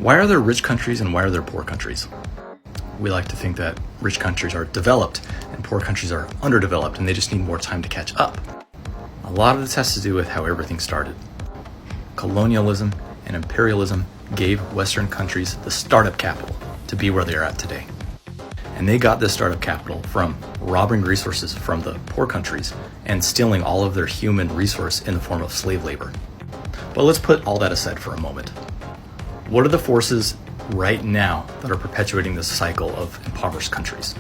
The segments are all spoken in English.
Why are there rich countries and why are there poor countries? We like to think that rich countries are developed and poor countries are underdeveloped and they just need more time to catch up. A lot of this has to do with how everything started. Colonialism and imperialism gave Western countries the startup capital to be where they are at today. And they got this startup capital from robbing resources from the poor countries and stealing all of their human resource in the form of slave labor. But let's put all that aside for a moment. What are the forces right now that are perpetuating this cycle of impoverished countries?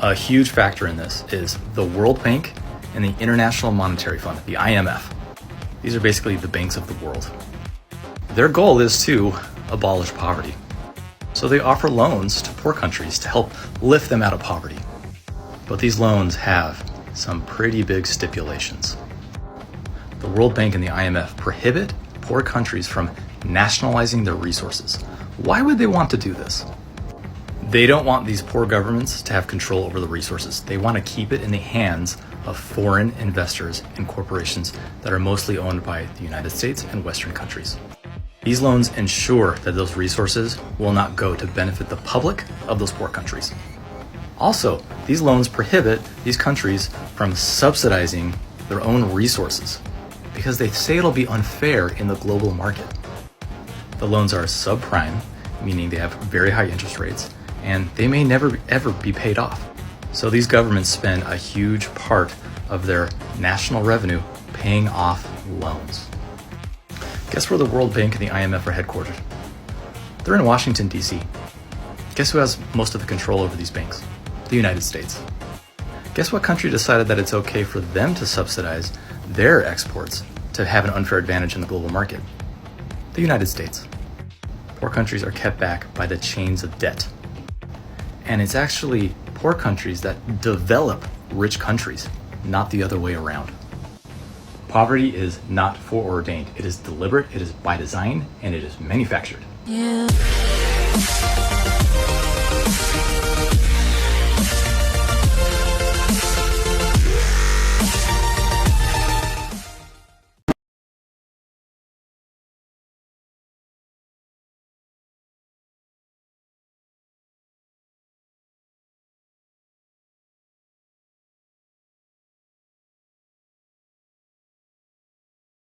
A huge factor in this is the World Bank and the International Monetary Fund, the IMF. These are basically the banks of the world. Their goal is to abolish poverty. So they offer loans to poor countries to help lift them out of poverty. But these loans have some pretty big stipulations. The World Bank and the IMF prohibit poor countries from nationalizing their resources. Why would they want to do this? They don't want these poor governments to have control over the resources. They want to keep it in the hands of foreign investors and corporations that are mostly owned by the United States and Western countries. These loans ensure that those resources will not go to benefit the public of those poor countries. Also, these loans prohibit these countries from subsidizing their own resources because they say it'll be unfair in the global market. The loans are subprime, meaning they have very high interest rates, and they may never ever be paid off. So these governments spend a huge part of their national revenue paying off loans. Guess where the World Bank and the IMF are headquartered? They're in Washington, D.C. Guess who has most of the control over these banks? The United States. Guess what country decided that it's okay for them to subsidize their exports to have an unfair advantage in the global market? The United States. Poor countries are kept back by the chains of debt. And it's actually poor countries that develop rich countries, not the other way around. Poverty is not foreordained. It is deliberate, it is by design, and it is manufactured. Yeah.